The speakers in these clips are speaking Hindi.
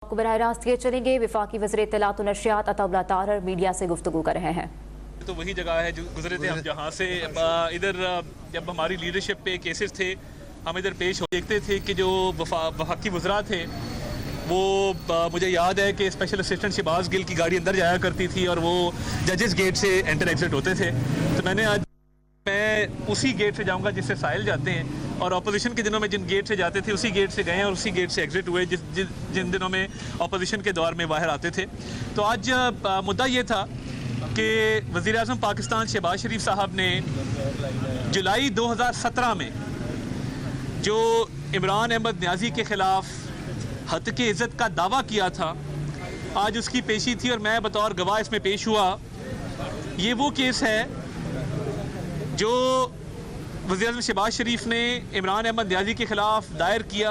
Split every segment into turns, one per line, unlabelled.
को बराह रास्त किए चलेंगे। वफाकी वज़ीर इत्तलात व नशरियात अताउल्लाह ताहर मीडिया से गुफ्तगू कर रहे हैं।
तो वही जगह है जो गुजरे थे हम जहाँ से इधर जब हमारी लीडरशिप पे केसेस थे हम इधर पेश हो देखते थे कि जो वफाकी वज़रा थे वो मुझे याद है कि स्पेशल असिस्टेंट शहबाज गिल की गाड़ी अंदर जाया करती थी और वो जजेस गेट से एंटर एग्जिट होते थे। तो मैं उसी गेट से जाऊंगा जिससे साहिल जाते हैं और अपोजिशन के दिनों में जिन गेट से जाते थे उसी गेट से गए और उसी गेट से एग्जिट हुए जिन दिनों में अपोजिशन के दौर में बाहर आते थे। तो आज मुद्दा ये था कि वज़ीर आज़म पाकिस्तान शहबाज शरीफ साहब ने जुलाई 2017 में जो इमरान अहमद न्याजी के ख़िलाफ़ हत्के इज़्ज़त का दावा किया था, आज उसकी पेशी थी और मैं बतौर गवाह इसमें पेश हुआ। ये वो केस है जो वज़ीर आज़म शहबाज शरीफ ने इमरान अहमद न्याजी के ख़िलाफ़ दायर किया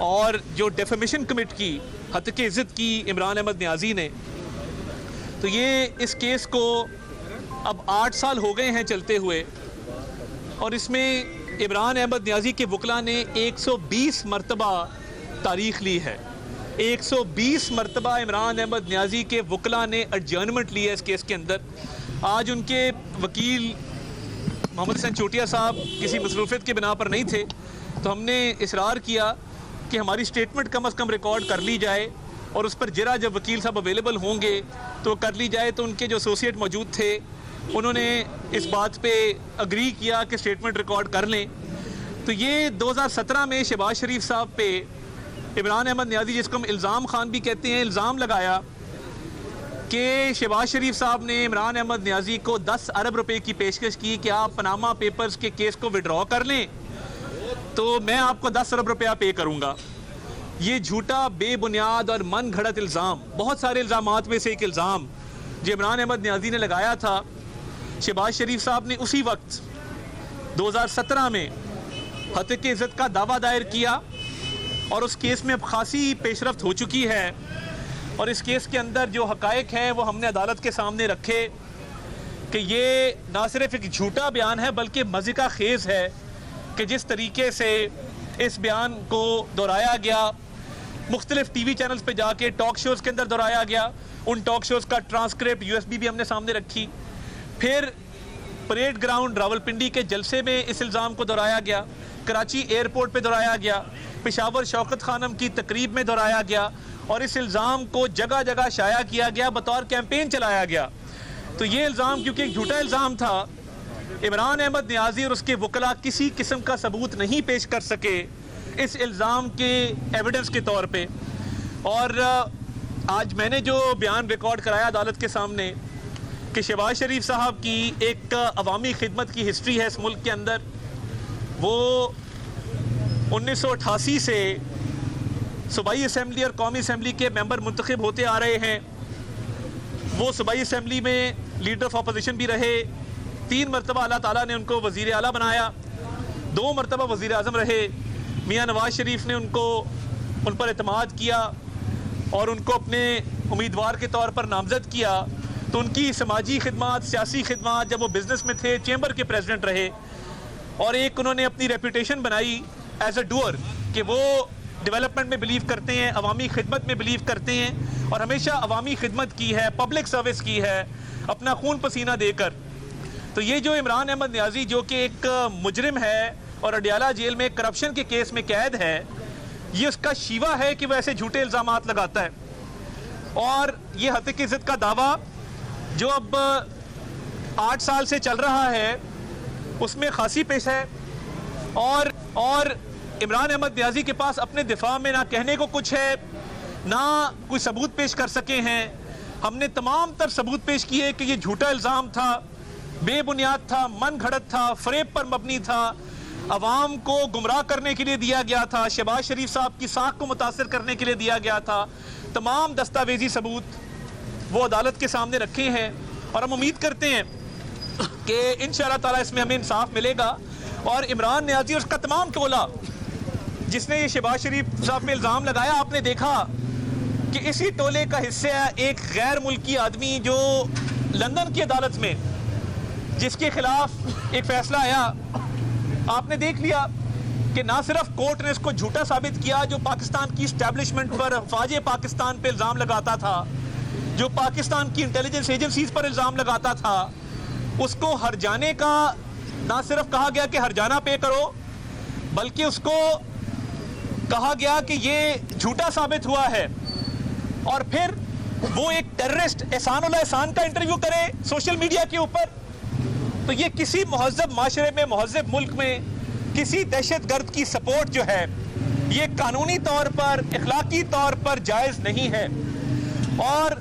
और जो डेफेमेशन कमिट की हत्के इज़्ज़त की इमरान अहमद न्याजी ने। तो ये इस केस को अब 8 साल हो गए हैं चलते हुए और इसमें इमरान अहमद न्याजी के वकला ने 120 मरतबा तारीख़ ली है। 120 मरतबा इमरान अहमद न्याजी के वकला ने एडजर्नमेंट ली है इस केस के अंदर। आज उनके वकील मोहम्मद हसन चोटिया साहब किसी मसरूफियत के बिना पर नहीं थे, तो हमने इसरार किया कि हमारी स्टेटमेंट कम अज़ कम रिकॉर्ड कर ली जाए और उस पर जरा जब वकील साहब अवेलेबल होंगे तो कर ली जाए। तो उनके जो एसोसिएट मौजूद थे उन्होंने इस बात पे अग्री किया कि स्टेटमेंट रिकॉर्ड कर लें। तो ये 2017 में शहबाज शरीफ साहब पे इमरान अहमद न्याजी, जिसको हम इल्ज़ाम खान भी कहते हैं, इल्ज़ाम लगाया कि शहबाज शरीफ साहब ने इमरान अहमद न्याजी को 10 अरब रुपए की पेशकश की कि आप पनामा पेपर्स के केस को विड्रॉ कर लें तो मैं आपको 10 अरब रुपया पे करूँगा। ये झूठा, बेबुनियाद और मन घड़त इल्ज़ाम, बहुत सारे इल्ज़ामात में से एक इल्ज़ाम जो इमरान अहमद न्याजी ने लगाया था, शहबाज शरीफ साहब ने उसी वक्त 2017 में हत्के इज़्ज़त का दावा दायर किया और उस केस में अब खासी पेशरफ्त हो चुकी है। और इस केस के अंदर जो हक़ाइक़ हैं वो हमने अदालत के सामने रखे कि ये ना सिर्फ एक झूठा बयान है बल्कि मज़े का खेज़ है कि जिस तरीके से इस बयान को दोहराया गया, मुख्तलिफ टीवी चैनल्स पे जाके टॉक शोज़ के अंदर दोहराया गया। उन टॉक शोज़ का ट्रांसक्रिप्ट USB भी हमने सामने रखी। फिर परेड ग्राउंड रावलपिंडी के जलसे में इस इल्ज़ाम को दोहराया गया, कराची एयरपोर्ट पे दोहराया गया, पेशावर शौकत खानम की तकरीब में दोहराया गया और इस इल्ज़ाम को जगह जगह शाया किया गया, बतौर कैंपेन चलाया गया। तो ये इल्ज़ाम क्योंकि एक झूठा इल्ज़ाम था, इमरान अहमद न्याजी और उसके वकला किसी किस्म का सबूत नहीं पेश कर सके इस इल्ज़ाम के एविडेंस के तौर पे। और आज मैंने जो बयान रिकॉर्ड कराया अदालत के सामने कि शहबाज शरीफ साहब की एक अवामी खिदमत की हिस्ट्री है इस मुल्क के अंदर। वो 1988 से सूबाई असम्बली और कौमी असम्बली के मेंबर मुंतखब होते आ रहे हैं। वो सूबाई असम्बली में लीडर ऑफ अपोजिशन भी रहे, 3 मरतबा अल्लाह ताला ने उनको वज़ीर आला बनाया, 2 मरतबा वज़ीर आज़म रहे। मियाँ नवाज शरीफ ने उन पर एतमाद किया और उनको अपने उम्मीदवार के तौर पर नामज़द किया। तो उनकी समाजी खिदमत, सियासी खिदमत, जब वो बिज़नेस में थे चैम्बर के प्रेसिडेंट रहे और एक उन्होंने अपनी रेपूटेशन बनाई एज अ डूअर कि वो डेवलपमेंट में बिलीव करते हैं, अवामी खिदमत में बिलीव करते हैं और हमेशा अवामी खिदमत की है, पब्लिक सर्विस की है, अपना खून पसीना देकर। तो ये जो इमरान अहमद न्याजी जो कि एक मुजरिम है और अडियाला जेल में करप्शन के केस में कैद है, ये उसका शीवा है कि वह ऐसे झूठे इल्ज़ामात लगाता है। और ये हत्के इज़्ज़त का दावा जो अब 8 साल से चल रहा है उसमें खासी पेश है और इमरान अहमद न्याजी के पास अपने दिफा में ना कहने को कुछ है, ना कोई सबूत पेश कर सके हैं। हमने तमाम तर सबूत पेश किए कि ये झूठा इल्ज़ाम था, बेबुनियाद था, मन घड़त था, फरेब पर मबनी था, अवाम को गुमराह करने के लिए दिया गया था, शहबाज शरीफ साहब की साख को मुतासर करने के लिए दिया गया था। तमाम दस्तावेजी सबूत वो अदालत के सामने रखे हैं और हम उम्मीद करते हैं कि इंशाअल्लाह ताला इसमें हमें इंसाफ मिलेगा। और इमरान न्याजी और उसका तमाम टोला जिसने ये शहबाज शरीफ साहब पे इल्ज़ाम लगाया, आपने देखा कि इसी टोले का हिस्सा है एक गैर मुल्की आदमी जो लंदन की अदालत में जिसके खिलाफ एक फैसला आया। आपने देख लिया कि ना सिर्फ कोर्ट ने इसको झूठा साबित किया, जो पाकिस्तान की स्टैब्लिशमेंट पर, अफवाज पाकिस्तान पे इल्ज़ाम लगाता था, जो पाकिस्तान की इंटेलिजेंस एजेंसीज पर इल्ज़ाम लगाता था, उसको हरजाने का ना सिर्फ कहा गया कि हरजाना पे करो, बल्कि उसको कहा गया कि ये झूठा साबित हुआ है। और फिर वो एक टेररिस्ट एहसान का इंटरव्यू करे सोशल मीडिया के ऊपर। तो ये किसी महज़ब माशरे में, महज़ब मुल्क में किसी दहशतगर्द की सपोर्ट जो है, ये कानूनी तौर पर, इखलाकी तौर पर जायज़ नहीं है। और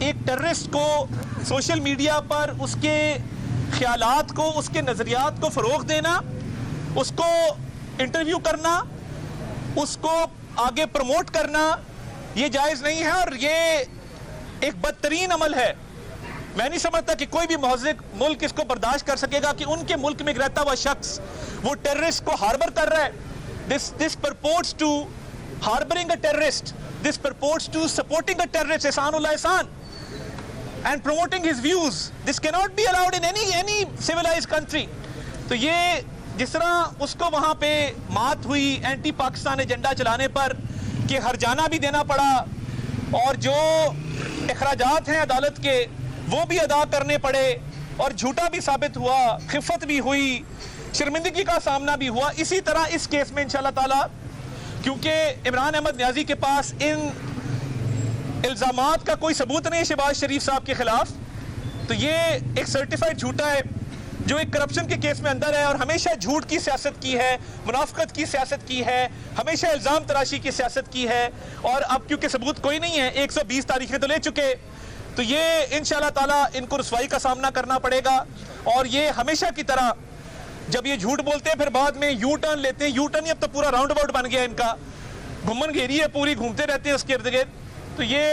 एक टेररिस्ट को सोशल मीडिया पर उसके ख्यालात को, उसके नज़रियात को फ़रोग़ देना, उसको इंटरव्यू करना, उसको आगे प्रमोट करना, ये जायज़ नहीं है और ये एक बदतरीन अमल है। मैं नहीं समझता कि कोई भी महज़ब मुल्क इसको बर्दाश्त कर सकेगा कि उनके मुल्क में रहता हुआ शख्स वो टेररिस्ट को हार्बर कर रहा है। This purports to harboring a terrorist, this purports to supporting a terrorist, ehsan and promoting his views. This cannot be allowed in any civilized country. तो ये जिस तरह उसको वहाँ पे मात हुई एंटी पाकिस्तान एजेंडा चलाने पर कि हरजाना भी देना पड़ा और जो अखराजात हैं अदालत के वो भी अदा करने पड़े और झूठा भी साबित हुआ, खिफ़त भी हुई, शर्मिंदगी का सामना भी हुआ। इसी तरह इस केस में इंशाल्लाह ताला, क्योंकि इमरान अहमद न्याजी के पास इन इल्ज़ामात का कोई सबूत नहीं है शहबाज शरीफ साहब के खिलाफ, तो ये एक सर्टिफाइड झूठा है जो एक करप्शन के केस में अंदर है और हमेशा झूठ की सियासत की है, मुनाफिकत की सियासत की है, हमेशा इल्ज़ाम तराशी की सियासत की है। और अब क्योंकि सबूत कोई नहीं है, 120 तारीखें तो ले चुके, तो ये इंशाल्लाह ताला इनको रुसवाई का सामना करना पड़ेगा। और ये हमेशा की तरह जब ये झूठ बोलते हैं फिर बाद में यू टर्न लेते हैं, यू टर्न ही अब तो पूरा राउंड अबाउट बन गया इनका, घुमन घेरी है पूरी, घूमते रहते हैं उसके इर्द गिर्द। तो ये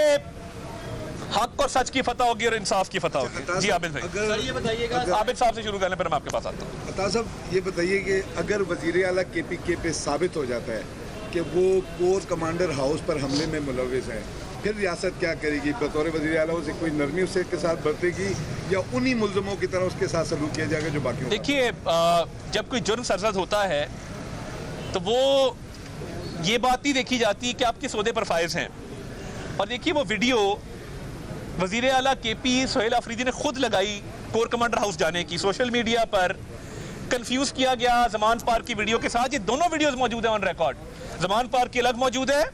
हक और सच की फतह होगी और इंसाफ की फतह होगी। जी आबिद भाई,
सर ये बताइएगा,
आबिद साहब से शुरू करने पर मैं आपके पास आता हूँ।
अता साहब ये बताइए कि अगर वज़ीर आला KPK पे साबित हो जाता है कि वो कोर कमांडर हाउस पर हमले में मुलविस है, फिर रियासत क्या करेगी? बतौर वज़ीर आला उसे कोई नरमी उसके साथ बरतेगी या उन्हीं मुल्ज़मों की तरह उसके साथ सलूक किया जाएगा जो बाकी?
देखिए, जब कोई जुर्म सरजद होता है तो वो ये बात ही देखी जाती है कि आप किस ओहदे पर फायज हैं। और देखिए वो वीडियो वज़ीर आला KP सोहेल आफरीदी ने खुद लगाई कोर कमांडर हाउस जाने की, सोशल मीडिया पर कंफ्यूज किया गया ज़मान पार्क की वीडियो के साथ। ये दोनों वीडियोस मौजूद हैं ऑन रिकॉर्ड, ज़मान पार्क की अलग मौजूद है,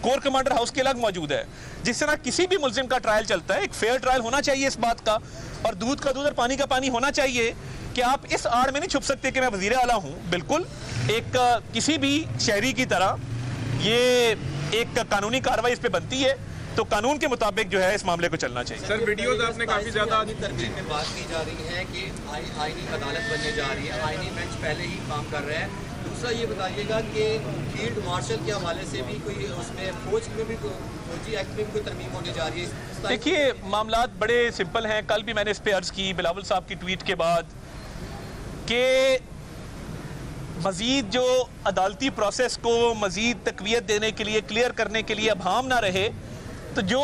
कोर कमांडर हाउस की अलग मौजूद है। जिस तरह किसी भी मुल्जिम का ट्रायल चलता है, एक फेयर ट्रायल होना चाहिए इस बात का, और दूध का दूध और पानी का पानी होना चाहिए कि आप इस आड़ में नहीं छुप सकते कि मैं वज़ीर आला हूँ। बिल्कुल एक किसी भी शहरी की तरह ये एक कानूनी कार्रवाई इस पर बनती है, तो कानून के मुताबिक जो है इस मामले को चलना चाहिए।
सर वीडियोस आपने काफी ज्यादा
तरमीम में बात की जा रही है कि आईनी अदालत बनने जा रही है, आईनी बेंच पहले ही काम कर रहा है। दूसरा ये बताइएगा कि फील्ड मार्शल के हवाले से भी कोई उसमें फौज में भी फौजी एक्ट में भी कोई तरमीम होने जा रही है?
देखिए मामलात बड़े सिंपल हैं। कल भी मैंने इस पर अर्ज़ की बिलावल साहब की ट्वीट के बाद कि मज़ीद जो अदालती प्रोसेस को मज़ीद तक़वियत देने के लिए, क्लियर करने के लिए अभाम ना रहे, तो जो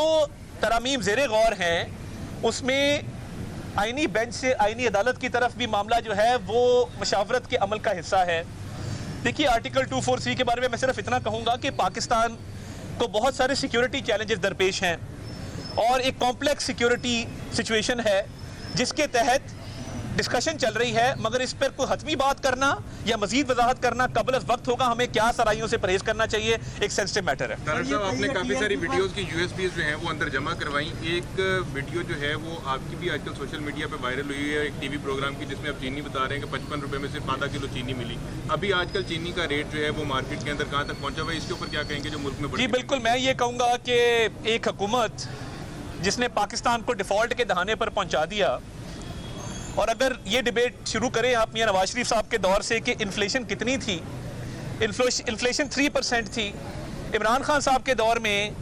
तरामीम ज़ेरे गौर हैं उसमें आईनी बेंच से आईनी अदालत की तरफ भी मामला जो है वो मशावरत के अमल का हिस्सा है। देखिए आर्टिकल 24C के बारे में मैं सिर्फ इतना कहूँगा कि पाकिस्तान को बहुत सारे सिक्योरिटी चैलेंजेस दरपेश हैं और एक कॉम्प्लेक्स सिक्योरिटी सिचुएशन है जिसके तहत डिस्कशन चल रही है, मगर इस पर कोई हतमी बात करना या मजीद वजाहत करना कबल वक्त होगा। हमें क्या सराइयों से परहेज करना चाहिए, एक सेंसिटिव मैटर है।
डॉक्टर साहब आपने काफी सारी वीडियोस की USBs जो हैं वो अंदर जमा करवाई। एक वीडियो जो है वो आपकी भी आजकल सोशल मीडिया पे वायरल हुई है, एक टीवी प्रोग्राम की, जिसमें आप चीनी बता रहे हैं कि 55 रुपए में सिर्फ आधा किलो चीनी मिली। अभी आजकल चीनी का रेट जो है वो मार्केट के अंदर कहाँ तक पहुँचा हुआ है, इसके ऊपर क्या कहेंगे जो मुल्क में?
जी बिल्कुल, मैं ये कहूँगा कि एक हुकूमत जिसने पाकिस्तान को डिफ़ॉल्ट के दहाने पर पहुँचा दिया, और अगर ये डिबेट शुरू करें आप मियां नवाज शरीफ साहब के दौर से कि इन्फ्लेशन कितनी थी, इन्फ्लेशन 3% थी। इमरान खान साहब के दौर में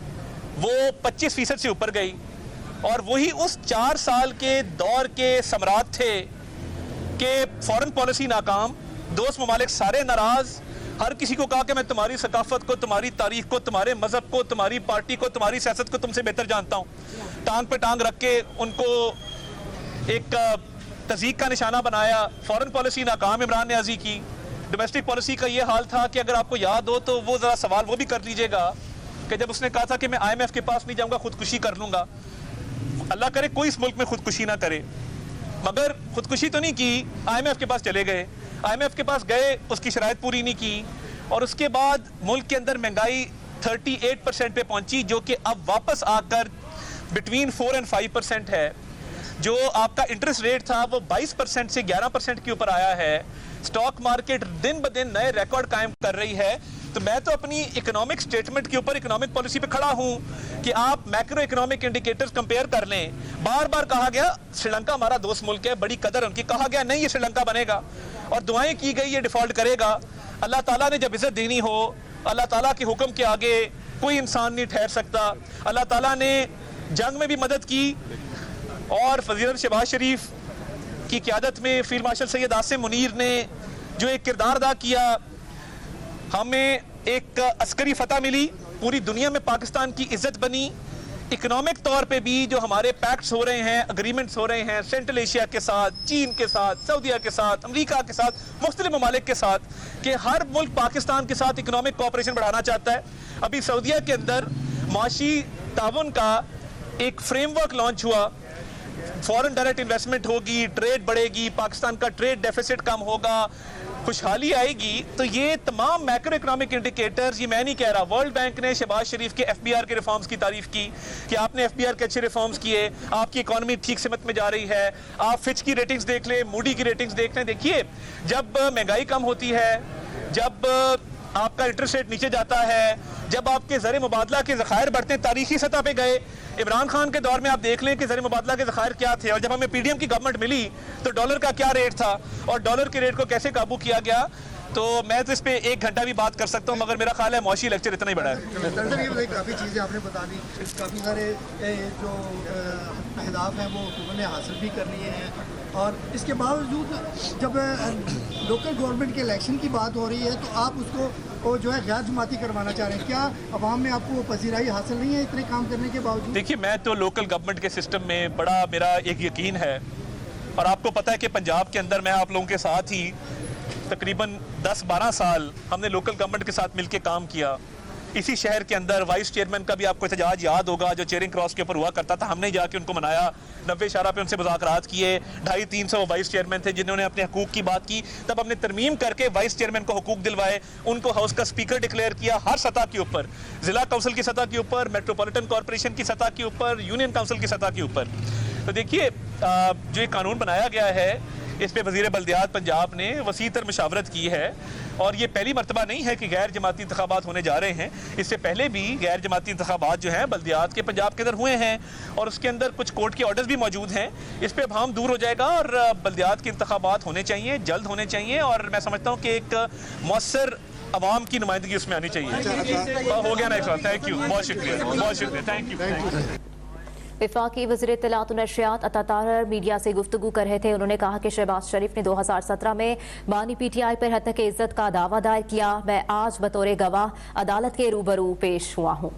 वो 25% से ऊपर गई, और वही उस 4 साल के दौर के सम्राट थे कि फॉरेन पॉलिसी नाकाम, दोस्त ममालिक सारे नाराज़, हर किसी को कहा कि मैं तुम्हारी सकाफत को, तुम्हारी तारीख को, तुम्हारे मज़हब को, तुम्हारी पार्टी को, तुम्हारी सियासत को तुमसे बेहतर जानता हूँ। टांग पे टांग रख के उनको एक तज़ीक का निशाना बनाया। फॉरेन पॉलिसी नाकाम इमरान न्याजी की, डोमेस्टिक पॉलिसी का ये हाल था कि अगर आपको याद हो तो वो ज़रा सवाल वो भी कर लीजिएगा कि जब उसने कहा था कि मैं IMF के पास नहीं जाऊंगा, खुदकुशी कर लूंगा। अल्लाह करे कोई इस मुल्क में खुदकुशी ना करे, मगर खुदकुशी तो नहीं की, IMF के पास चले गए। IMF के पास गए, उसकी शराइत पूरी नहीं की, और उसके बाद मुल्क के अंदर महंगाई 38% पे पहुंची, जो कि अब वापस आकर बिटवीन 4 और 5% है। जो आपका इंटरेस्ट रेट था वो 22% से 11% के ऊपर आया है। स्टॉक मार्केट दिन ब दिन नए रिकॉर्ड कायम कर रही है। तो मैं तो अपनी इकोनॉमिक स्टेटमेंट के ऊपर, इकोनॉमिक पॉलिसी पे खड़ा हूं कि आप मैक्रो इकोनॉमिक इंडिकेटर्स कंपेयर कर लें। बार बार कहा गया श्रीलंका हमारा दोस्त मुल्क है, बड़ी कदर उनकी, कहा गया नहीं ये श्रीलंका बनेगा, और दुआएं की गई ये डिफॉल्ट करेगा। अल्लाह ताला ने जब इज्जत देनी हो, अल्लाह ताला के हुक्म के आगे कोई इंसान नहीं ठहर सकता। अल्लाह ताला ने जंग में भी मदद की, और वज़ीर शहबाज शरीफ की क़यादत में फील्ड मार्शल सैयद आसिम मुनीर ने जो एक किरदार अदा किया, हमें एक अस्करी फतह मिली, पूरी दुनिया में पाकिस्तान की इज्जत बनी। इकोनॉमिक तौर पे भी जो हमारे पैक्ट्स हो रहे हैं, अग्रीमेंट्स हो रहे हैं सेंट्रल एशिया के साथ, चीन के साथ, सऊदीया के साथ, अमेरिका के साथ, मुख्तलिफ ममालिक के साथ, कि हर मुल्क पाकिस्तान के साथ इकोनॉमिक कोऑपरेशन बढ़ाना चाहता है। अभी सऊदीया के अंदर माशी ताउन का एक फ्रेमवर्क लॉन्च हुआ, फॉरेन डायरेक्ट इन्वेस्टमेंट होगी, ट्रेड बढ़ेगी, पाकिस्तान का ट्रेड डेफिसिट कम होगा, खुशहाली आएगी। तो ये तमाम मैक्रो इकोनॉमिक इंडिकेटर्स, ये मैं नहीं कह रहा, वर्ल्ड बैंक ने शहबाज शरीफ के FBR के रिफॉर्म्स की तारीफ की कि आपने FBR के अच्छे रिफॉर्म्स किए, आपकी इकोनॉमी ठीक सिमत में जा रही है। आप फिच की रेटिंग्स देख लें, मूडी की रेटिंग्स देख लें। देखिए, जब महंगाई कम होती है, जब आपका इंटरेस्ट रेट नीचे जाता है, जब आपके ज़र मुबादला के ज़खायर बढ़ते हैं, तारीखी सतह पे गए। इमरान खान के दौर में आप देख लें कि ज़र मुबादला के ज़खायर क्या थे, और जब हमें PDM की गवर्नमेंट मिली तो डॉलर का क्या रेट था और डॉलर के रेट को कैसे काबू किया गया। तो मैं तो इस पे 1 घंटा भी बात कर सकता हूँ, मगर मेरा ख्याल है मौशी लेक्चर इतना ही बड़ा है।
काफ़ी चीज़ें आपने बता दी, काफ़ी सारे जो अहदाफ हैं वो हुकूमत ने हासिल भी कर लिए हैं, और इसके बावजूद जब लोकल गवर्नमेंट के इलेक्शन की बात हो रही है तो आप उसको वो जो है गैर जमाती करवाना चाह रहे हैं। क्या अवाम में आपको पजीराई हासिल नहीं है इतने काम करने के बावजूद?
देखिए, मैं तो लोकल गवर्नमेंट के सिस्टम में बड़ा मेरा एक यकीन है, और आपको पता है कि पंजाब के अंदर मैं आप लोगों के साथ ही तकरीबन 10-12 साल हमने लोकल गवर्नमेंट के साथ मिलकर काम किया। इसी शहर के अंदर वाइस चेयरमैन का भी आपको एहतजाज याद होगा, जो चेयरिंग क्रॉस के ऊपर हुआ करता था, हमने जाके उनको मनाया, 90 शारा पे उनसे मुज़ाकरात किए। 250-300 वाइस चेयरमैन थे जिन्होंने अपने हकूक़ की बात की। तब हमने तरमीम करके वाइस चेयरमैन को हकूक़ दिलवाए, उनको हाउस का स्पीकर डिक्लेयर किया, हर सतह के ऊपर, ज़िला काउंसिल की सतह के ऊपर, मेट्रोपॉलिटन कॉरपोरेशन की सतह के ऊपर, यूनियन काउंसिल की सतह के ऊपर। तो देखिए, जो एक कानून बनाया गया है, इस पर वज़ीर बल्दियात पंजाब ने वसीतर मशावरत की है, और ये पहली मरतबा नहीं है कि गैर जमाती इंतखाबात होने जा रहे हैं। इससे पहले भी गैर जमाती इंतखाबात जो हैं बल्दियात के पंजाब के अंदर हुए हैं, और उसके अंदर कुछ कोर्ट के ऑर्डर्स भी मौजूद हैं। इस पर भाम दूर हो जाएगा, और बल्दियात के इंतखाबात होने चाहिए, जल्द होने चाहिए, और मैं समझता हूँ कि एक मौसर अवाम की नुमाइंदगी उसमें आनी चाहिए। हो गया ना एक सवाल? थैंक यू, बहुत शुक्रिया, बहुत शुक्रिया, थैंक यू।
वफाकी वज़ीर इत्तलात व नशरियात अता ताहर मीडिया से गुफ्तगू कर रहे थे। उन्होंने कहा कि शहबाज शरीफ ने 2017 में बानी PTI पर हत्या की इज्जत का दावा दायर किया। मैं आज बतौर गवाह अदालत के रूबरू पेश हुआ हूँ।